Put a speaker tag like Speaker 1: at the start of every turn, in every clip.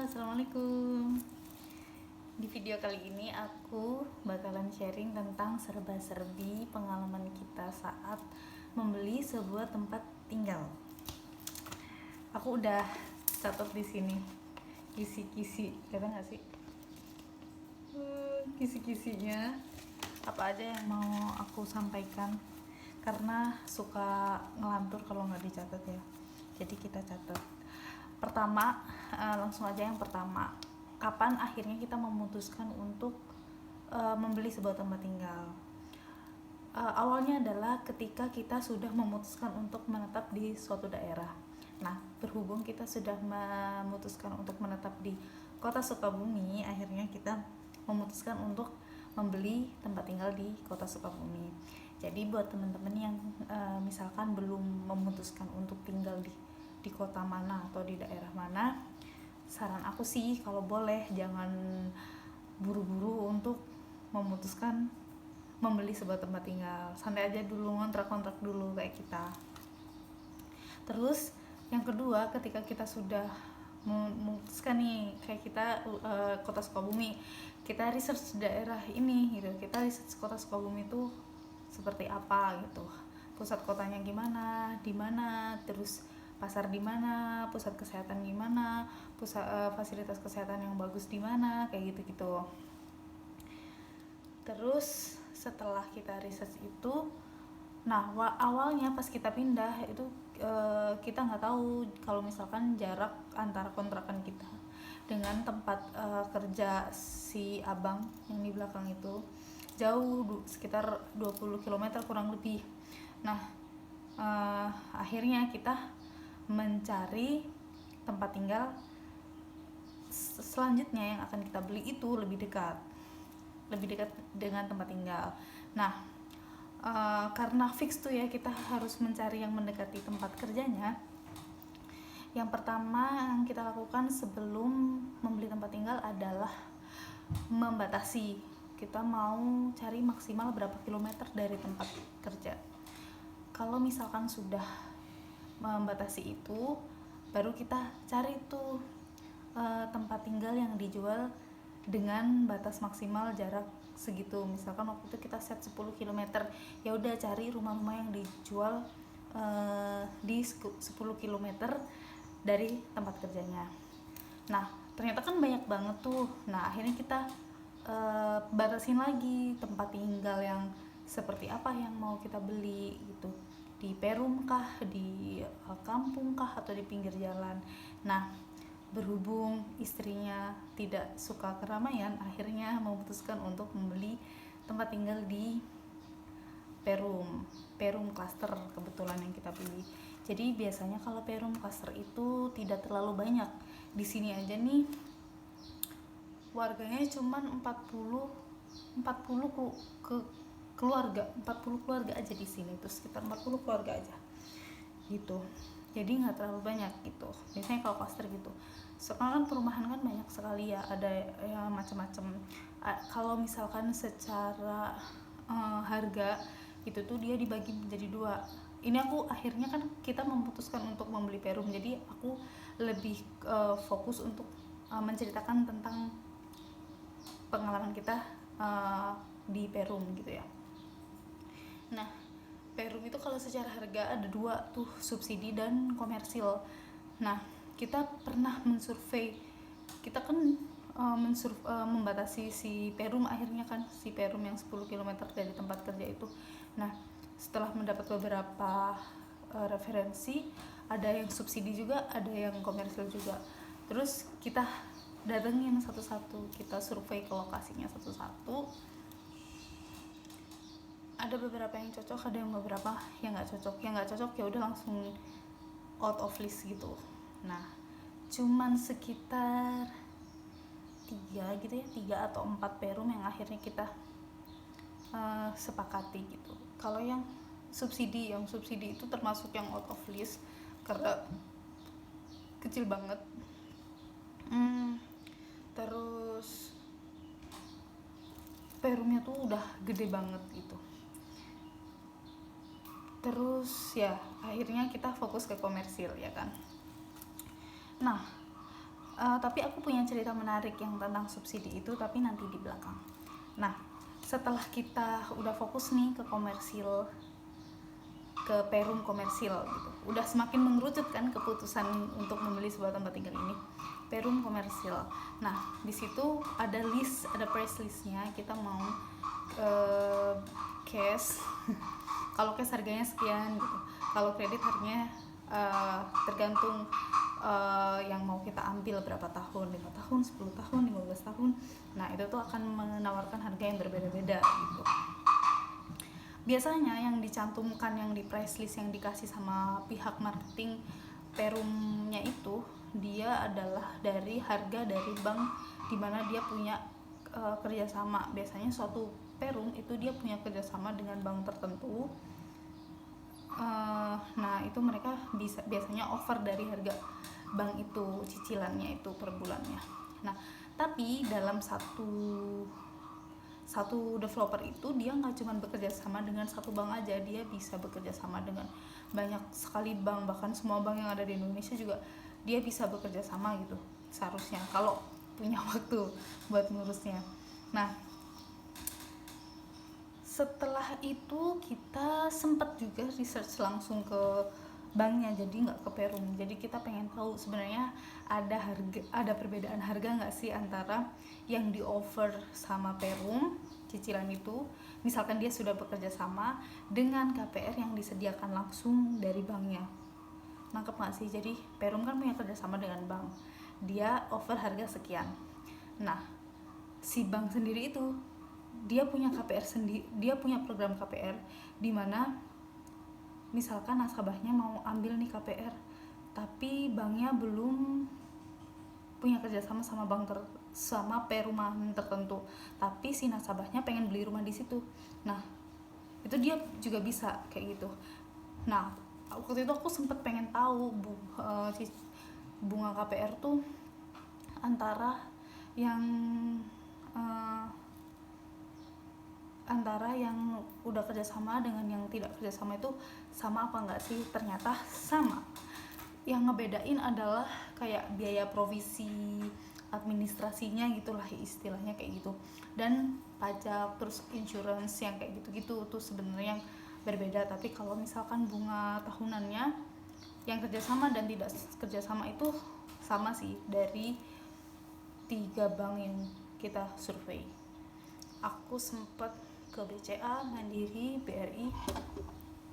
Speaker 1: Assalamualaikum. Di video kali ini aku bakalan sharing tentang serba-serbi pengalaman kita saat membeli sebuah tempat tinggal. Aku udah catat di sini kisi-kisi, kata nggak sih? Kisi-kisinya apa aja yang mau aku sampaikan, karena suka ngelantur kalau nggak dicatat ya. Jadi kita catat. Pertama, langsung aja yang pertama. Kapan akhirnya kita memutuskan untuk membeli sebuah tempat tinggal? Awalnya adalah ketika kita sudah memutuskan untuk menetap di suatu daerah. Nah, berhubung kita sudah memutuskan untuk menetap di kota Sukabumi, akhirnya kita memutuskan untuk membeli tempat tinggal di kota Sukabumi. Jadi buat teman-teman yang misalkan belum memutuskan untuk tinggal di kota mana atau di daerah mana, saran aku sih kalau boleh jangan buru-buru untuk memutuskan membeli sebuah tempat tinggal. Santai aja dulu, ngontrak-kontrak dulu kayak kita. Terus yang kedua, ketika kita sudah memutuskan nih, kayak kita kota Sukabumi, kita research daerah ini gitu. Kita research kota Sukabumi itu seperti apa gitu, pusat kotanya gimana, di mana, terus pasar di mana, pusat kesehatan gimana, pusat fasilitas kesehatan yang bagus di mana, kayak gitu-gitu. Terus setelah kita research itu, nah awalnya pas kita pindah itu kita nggak tahu kalau misalkan jarak antara kontrakan kita dengan tempat kerja si abang yang di belakang itu jauh, sekitar 20 km kurang lebih. Nah, akhirnya kita mencari tempat tinggal selanjutnya yang akan kita beli itu lebih dekat dengan tempat tinggal. Nah, karena fix tuh ya kita harus mencari yang mendekati tempat kerjanya. Yang pertama yang kita lakukan sebelum membeli tempat tinggal adalah membatasi, kita mau cari maksimal berapa kilometer dari tempat kerja. Kalau misalkan sudah membatasi itu, baru kita cari tuh tempat tinggal yang dijual dengan batas maksimal jarak segitu. Misalkan waktu itu kita set 10 km, ya udah cari rumah-rumah yang dijual di 10 km dari tempat kerjanya. Nah, ternyata kan banyak banget tuh. Nah, akhirnya kita batasin lagi tempat tinggal yang seperti apa yang mau kita beli gitu, di Perum kah, di kampung kah, atau di pinggir jalan. Nah, berhubung istrinya tidak suka keramaian, akhirnya memutuskan untuk membeli tempat tinggal di Perum Cluster kebetulan yang kita pilih. Jadi biasanya kalau Perum Cluster itu tidak terlalu banyak. Di sini aja nih warganya cuman 40 keluarga, 40 keluarga aja di sini, itu sekitar 40 keluarga aja gitu. Jadi nggak terlalu banyak gitu. Biasanya kalau cluster gitu. Sekarang kan perumahan kan banyak sekali ya, ada ya macam-macam. Kalau misalkan secara harga itu tuh dia dibagi menjadi dua. Ini aku akhirnya kan kita memutuskan untuk membeli Perum, jadi aku lebih fokus untuk menceritakan tentang pengalaman kita di Perum gitu ya. Nah, Perum itu kalau secara harga ada dua tuh, subsidi dan komersil. Nah, kita pernah mensurvei, kita kan membatasi si Perum, akhirnya kan si Perum yang 10 km dari tempat kerja itu. Nah, setelah mendapat beberapa referensi, ada yang subsidi juga, ada yang komersil juga. Terus kita datengin satu-satu, kita survei ke lokasinya satu-satu. Ada beberapa yang cocok, ada yang beberapa yang nggak cocok. Yang nggak cocok ya udah langsung out of list gitu. Nah, cuman sekitar 3 atau 4 Perum yang akhirnya kita sepakati gitu. Kalau yang subsidi itu termasuk yang out of list karena kecil banget. Terus Perumnya tuh udah gede banget gitu. Terus ya akhirnya kita fokus ke komersil ya kan. Nah, Tapi aku punya cerita menarik yang tentang subsidi itu, tapi nanti di belakang. Nah, setelah kita udah fokus nih ke komersil, ke perum komersil gitu, udah semakin mengerucut kan keputusan untuk membeli sebuah tempat tinggal ini, perum komersil. Nah, di situ ada list, ada price listnya, kita mau cash kalau cash harganya sekian gitu, kalau kredit harganya tergantung yang mau kita ambil berapa tahun, 5 tahun, 10 tahun, 15 tahun. Nah, itu tuh akan menawarkan harga yang berbeda-beda gitu. Biasanya yang dicantumkan, yang di price list yang dikasih sama pihak marketing perumnya itu, dia adalah dari harga dari bank dimana dia punya kerjasama. Biasanya suatu perum itu dia punya kerjasama dengan bank tertentu. Nah, itu mereka biasanya offer dari harga bank itu, cicilannya itu per bulannya. Nah, tapi dalam satu developer itu dia nggak cuma bekerja sama dengan satu bank aja, dia bisa bekerja sama dengan banyak sekali bank, bahkan semua bank yang ada di Indonesia juga dia bisa bekerja sama gitu seharusnya, kalau punya waktu buat ngurusnya. Nah, setelah itu kita sempat juga research langsung ke banknya, jadi nggak ke perum. Jadi kita pengen tahu sebenarnya ada perbedaan harga nggak sih antara yang di offer sama perum cicilan itu, misalkan dia sudah bekerja sama, dengan KPR yang disediakan langsung dari banknya. Nangkep nggak sih? Jadi perum kan punya kerjasama dengan bank, dia offer harga sekian. Nah, si bank sendiri itu dia punya KPR sendiri, dia punya program KPR di mana misalkan nasabahnya mau ambil nih KPR, tapi banknya belum punya kerjasama sama sama perumahan tertentu, tapi si nasabahnya pengen beli rumah di situ. Nah, itu dia juga bisa kayak gitu. Nah, waktu itu aku sempet pengen tahu bunga KPR tuh antara yang udah kerjasama dengan yang tidak kerjasama itu sama apa enggak sih. Ternyata sama. Yang ngebedain adalah kayak biaya provisi administrasinya gitulah istilahnya, kayak gitu, dan pajak, terus insurance yang kayak gitu-gitu tuh sebenarnya yang berbeda. Tapi kalau misalkan bunga tahunannya yang kerjasama dan tidak kerjasama itu sama sih dari 3 bank yang kita survei. Aku sempet ke BCA, Mandiri, BRI,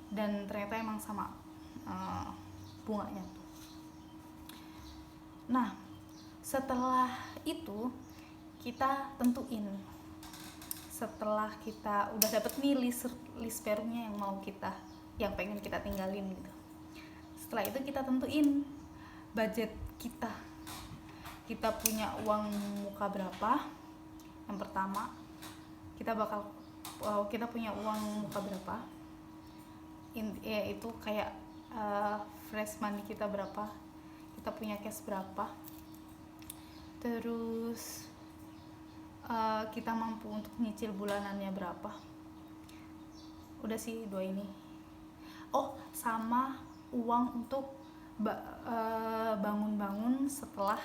Speaker 1: dan ternyata emang sama bunganya tuh. Nah, setelah itu kita tentuin, setelah kita udah dapet nih list perumnya yang pengen kita tinggalin gitu. Setelah itu kita tentuin budget kita punya uang muka berapa. Yang pertama, kita punya uang muka berapa, itu kayak fresh money kita berapa, kita punya cash berapa, terus kita mampu untuk nyicil bulanannya berapa. Udah sih 2 ini. Oh, sama uang untuk bangun-bangun setelah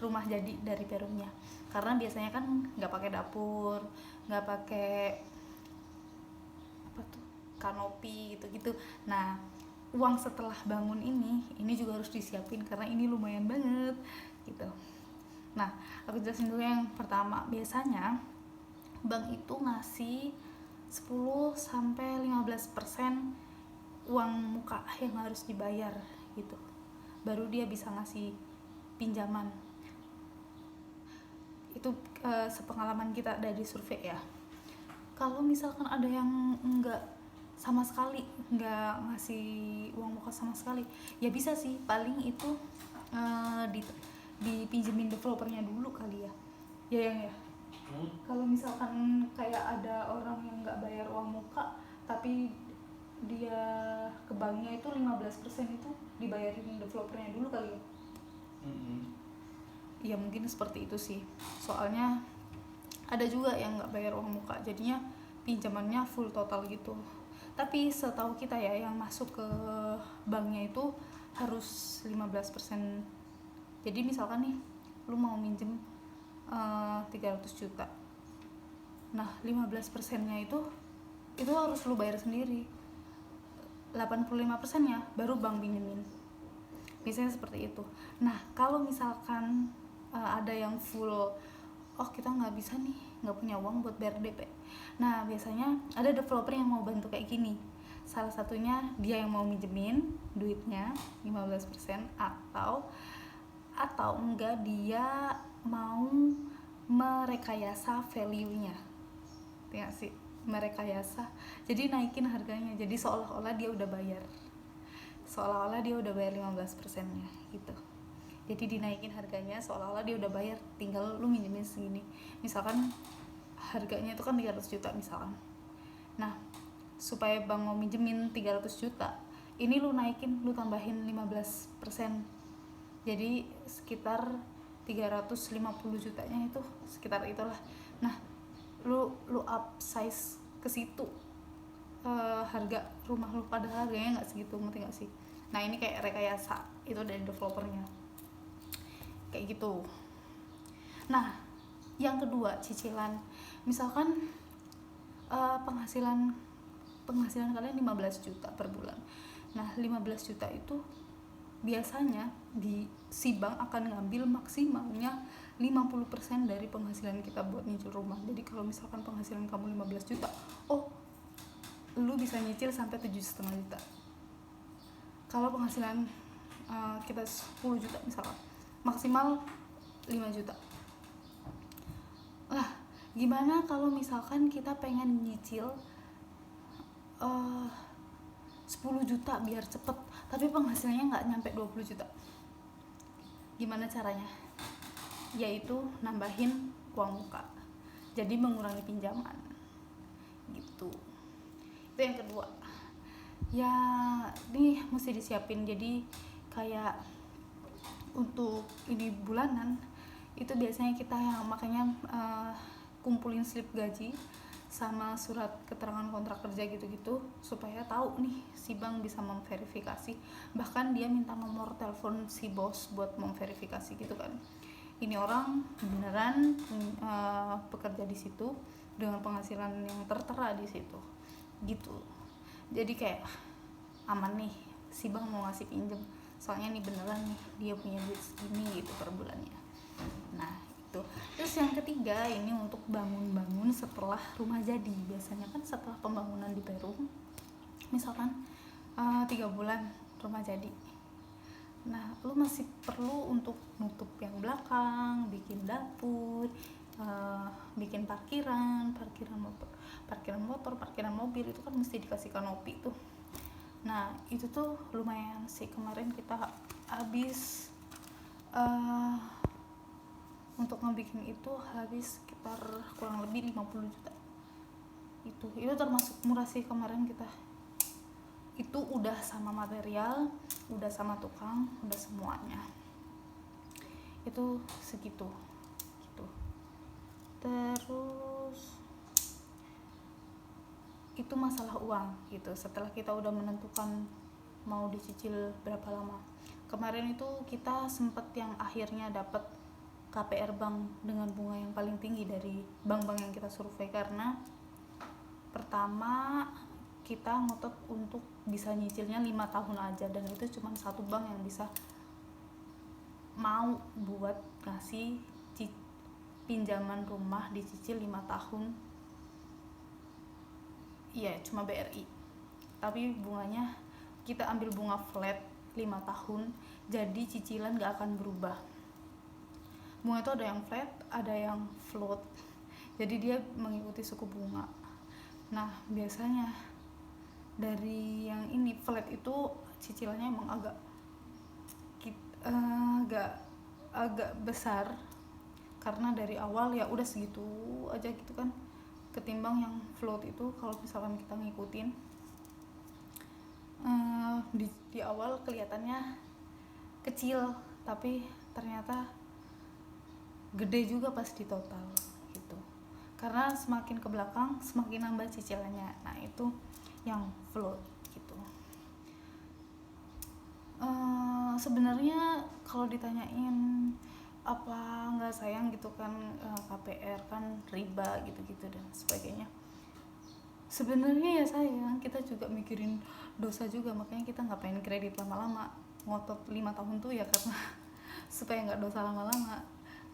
Speaker 1: rumah jadi dari perumnya, karena biasanya kan nggak pakai dapur, nggak pakai kanopi gitu-gitu. Nah, uang setelah bangun ini juga harus disiapin karena ini lumayan banget gitu. Nah, aku jelasin dulu yang pertama. Biasanya bank itu ngasih 10-15% uang muka yang harus dibayar gitu, baru dia bisa ngasih pinjaman. Itu sepengalaman kita dari survei ya. Kalau misalkan ada yang enggak sama sekali, enggak ngasih uang muka sama sekali, ya bisa sih, paling itu dipinjemin developernya dulu kali ya. Ya. Kalau misalkan kayak ada orang yang enggak bayar uang muka tapi dia ke banknya, itu 15% itu dibayarin developernya dulu kali ya. Ya mungkin seperti itu sih, soalnya ada juga yang nggak bayar uang muka, jadinya pinjamannya full total gitu. Tapi setahu kita ya, yang masuk ke banknya itu harus 15%. Jadi misalkan nih lu mau minjem 300 juta, nah 15%-nya itu harus lu bayar sendiri, 85%-nya baru bank pinjemin, biasanya seperti itu. Nah kalau misalkan ada yang full, oh kita nggak bisa nih, nggak punya uang buat bayar DP, nah biasanya ada developer yang mau bantu kayak gini. Salah satunya dia yang mau minjemin duitnya 15%, atau enggak dia mau merekayasa value-nya, ya sih, merekayasa, jadi naikin harganya, jadi seolah-olah dia udah bayar 15%-nya gitu. Jadi dinaikin harganya seolah-olah dia udah bayar, tinggal lu minjemin segini. Misalkan harganya itu kan 300 juta misalkan. Nah, supaya bank mau minjemin 300 juta, ini lu naikin, lu tambahin 15%. Jadi sekitar 350 jutanya itu, sekitar itulah. Nah, lu upsize ke situ harga rumah lu, padahal harganya nggak segitu, ngerti nggak sih? Nah ini kayak rekayasa itu dari developernya, kayak gitu. Nah yang kedua, cicilan. Misalkan penghasilan kalian 15 juta per bulan. Nah 15 juta itu biasanya si bank akan ngambil maksimalnya 50% dari penghasilan kita buat nyicil rumah. Jadi kalau misalkan penghasilan kamu 15 juta, oh lu bisa nyicil sampai 7,5 juta. Kalau penghasilan kita 10 juta misalkan, maksimal 5 juta. Lah gimana kalau misalkan kita pengen nyicil 10 juta biar cepet, tapi penghasilannya nggak nyampe 20 juta? Gimana caranya? Yaitu nambahin uang muka, jadi mengurangi pinjaman gitu. Itu yang kedua ya, ini mesti disiapin. Jadi kayak untuk ini bulanan itu biasanya kita yang makanya kumpulin slip gaji sama surat keterangan kontrak kerja gitu-gitu, supaya tahu nih si bank bisa memverifikasi. Bahkan dia minta nomor telepon si bos buat memverifikasi gitu kan, ini orang beneran bekerja di situ dengan penghasilan yang tertera di situ gitu. Jadi kayak aman nih, si bank mau ngasih pinjem, soalnya nih beneran nih dia punya duit segini gitu per bulannya. Nah itu. Terus yang ketiga, ini untuk bangun setelah rumah jadi. Biasanya kan setelah pembangunan di Peru, misalkan 3 bulan rumah jadi, nah lu masih perlu untuk nutup yang belakang, bikin dapur, bikin parkiran motor, parkiran mobil, itu kan mesti dikasih kanopi tuh. Nah itu tuh lumayan sih, kemarin kita habis untuk ngebikin itu habis sekitar kurang lebih 50 juta. Itu termasuk murah sih kemarin kita. Itu udah sama material, udah sama tukang, udah semuanya. Itu segitu gitu. Terus itu masalah uang gitu. Setelah kita udah menentukan mau dicicil berapa lama, kemarin itu kita sempet yang akhirnya dapat KPR bank dengan bunga yang paling tinggi dari bank-bank yang kita survei. Karena pertama kita ngotot untuk bisa nyicilnya 5 tahun aja, dan itu cuma satu bank yang bisa mau buat ngasih pinjaman rumah dicicil 5 tahun. Iya, cuma BRI. Tapi bunganya kita ambil bunga flat 5 tahun, jadi cicilan gak akan berubah. Bunga itu ada yang flat, ada yang float, jadi dia mengikuti suku bunga. Nah biasanya dari yang ini flat itu cicilannya emang agak besar, karena dari awal ya udah segitu aja gitu kan, ketimbang yang float itu kalau misalkan kita ngikutin di awal kelihatannya kecil, tapi ternyata gede juga pas di total gitu. Karena semakin ke belakang semakin nambah cicilannya. Nah itu yang float gitu. Sebenarnya kalau ditanyain apa nggak sayang gitu kan, KPR kan riba gitu-gitu dan sebagainya. Sebenarnya ya sayang, kita juga mikirin dosa juga, makanya kita nggak pengen kredit lama-lama, ngotot 5 tahun tuh ya karena supaya nggak dosa lama-lama.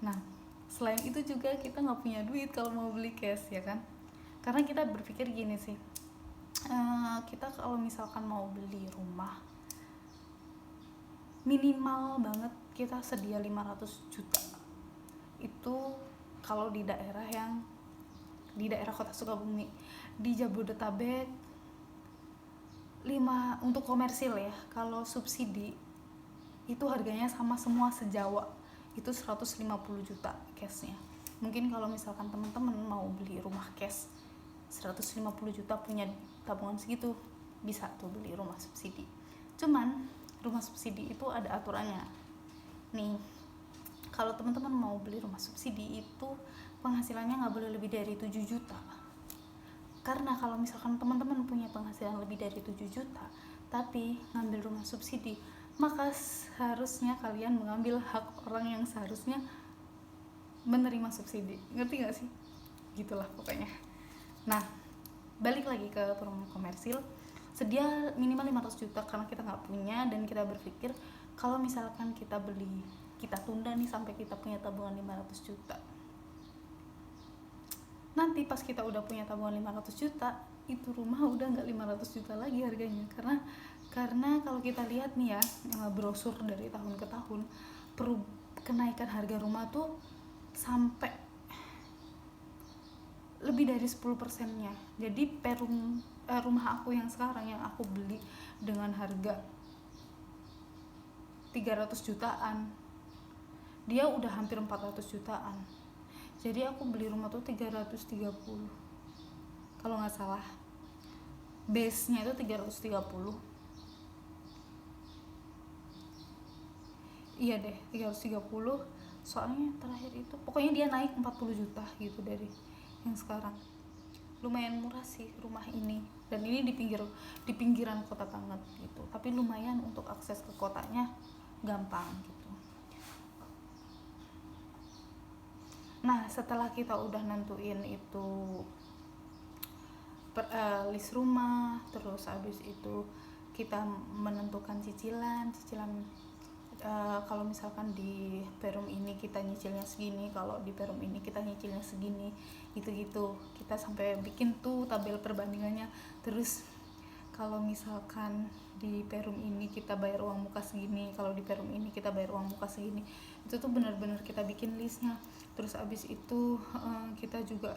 Speaker 1: Nah, selain itu juga kita nggak punya duit kalau mau beli cash ya kan, karena kita berpikir gini sih, kita kalau misalkan mau beli rumah minimal banget kita sedia 500 juta itu kalau di daerah kota Sukabumi. Di Jabodetabek 5 untuk komersil ya, kalau subsidi itu harganya sama semua sejawa, itu 150 juta cashnya. Mungkin kalau misalkan teman-teman mau beli rumah cash 150 juta, punya tabungan segitu, bisa tuh beli rumah subsidi. Cuman rumah subsidi itu ada aturannya nih. Kalau teman-teman mau beli rumah subsidi itu penghasilannya nggak boleh lebih dari 7 juta. Karena kalau misalkan teman-teman punya penghasilan lebih dari 7 juta tapi ngambil rumah subsidi, maka seharusnya kalian mengambil hak orang yang seharusnya menerima subsidi. Ngerti gak sih? Gitulah pokoknya. Nah, balik lagi ke perumahan komersil, sedia minimal 500 juta karena kita nggak punya, dan kita berpikir kalau misalkan kita beli, kita tunda nih sampai kita punya tabungan 500 juta. Nanti pas kita udah punya tabungan 500 juta, itu rumah udah nggak 500 juta lagi harganya. Karena kalau kita lihat nih ya, brosur dari tahun ke tahun, kenaikan harga rumah tuh sampai lebih dari 10%-nya. Jadi rumah aku yang sekarang yang aku beli dengan harga 300 jutaan, dia udah hampir 400 jutaan. Jadi aku beli rumah tuh 330 kalau nggak salah, base-nya itu 330. Iya deh, 330. Soalnya terakhir itu pokoknya dia naik 40 juta gitu dari yang sekarang. Lumayan murah sih rumah ini, dan ini di pinggiran kota banget gitu, tapi lumayan untuk akses ke kotanya gampang gitu. Nah, setelah kita udah nentuin itu list rumah, terus habis itu kita menentukan cicilan. Kalau misalkan di Perum ini kita nyicilnya segini, kalau di Perum ini kita nyicilnya segini, gitu-gitu. Kita sampai bikin tuh tabel perbandingannya. Terus kalau misalkan di Perum ini kita bayar uang muka segini, kalau di Perum ini kita bayar uang muka segini, itu tuh benar-benar kita bikin listnya. Terus abis itu kita juga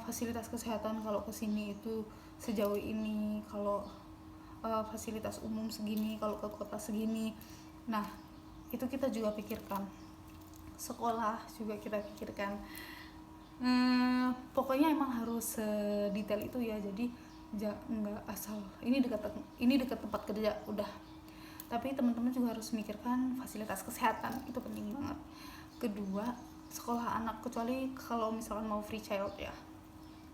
Speaker 1: fasilitas kesehatan kalau kesini itu sejauh ini, kalau fasilitas umum segini, kalau ke kota segini. Nah, itu kita juga pikirkan. Sekolah juga kita pikirkan. Pokoknya emang harus sedetail itu ya. Jadi nggak asal ini dekat tempat kerja udah. Tapi teman-teman juga harus memikirkan fasilitas kesehatan, itu penting banget. Kedua, sekolah anak, kecuali kalau misalkan mau free child ya,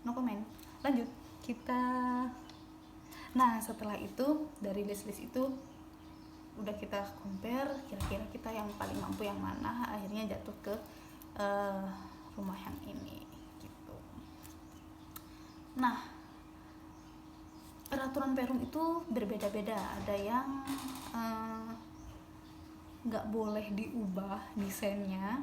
Speaker 1: no comment. Lanjut kita. Nah, setelah itu dari list-list itu udah kita compare, kira-kira kita yang paling mampu yang mana, akhirnya jatuh ke rumah yang ini gitu. Nah, peraturan Perum itu berbeda-beda. Ada yang nggak boleh diubah desainnya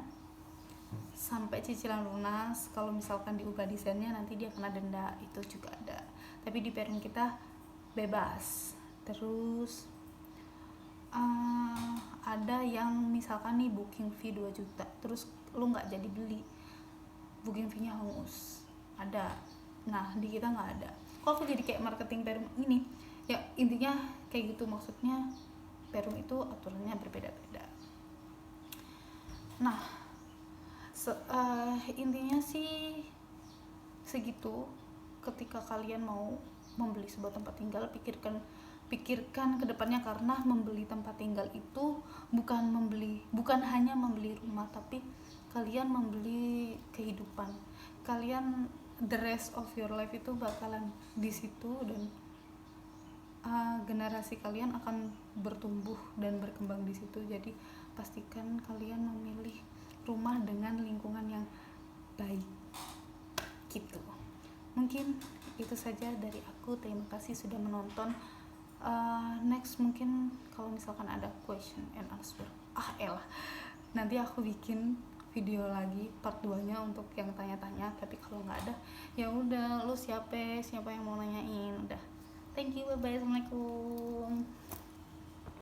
Speaker 1: sampai cicilan lunas. Kalau misalkan diubah desainnya nanti dia kena denda, itu juga ada. Tapi di Perum kita bebas. Terus ada yang misalkan nih booking fee 2 juta terus lu nggak jadi beli, booking fee-nya hangus, ada. Nah, di kita nggak ada. Kok aku jadi kayak marketing Perum ini ya, intinya kayak gitu. Maksudnya Perum itu aturannya berbeda-beda. Nah, intinya sih segitu. Ketika kalian mau membeli sebuah tempat tinggal, pikirkan ke depannya, karena membeli tempat tinggal itu bukan hanya membeli rumah, tapi kalian membeli kehidupan kalian. The rest of your life itu bakalan di situ, dan generasi kalian akan bertumbuh dan berkembang di situ. Jadi pastikan kalian memilih rumah dengan lingkungan yang baik gitu. Mungkin itu saja dari aku. Terima kasih sudah menonton. Next mungkin kalau misalkan ada question and answer, nanti aku bikin video lagi part 2 nya untuk yang tanya-tanya. Tapi kalau nggak ada ya udah, lu siapa yang mau nanyain. Udah, thank you, bye bye, assalamualaikum.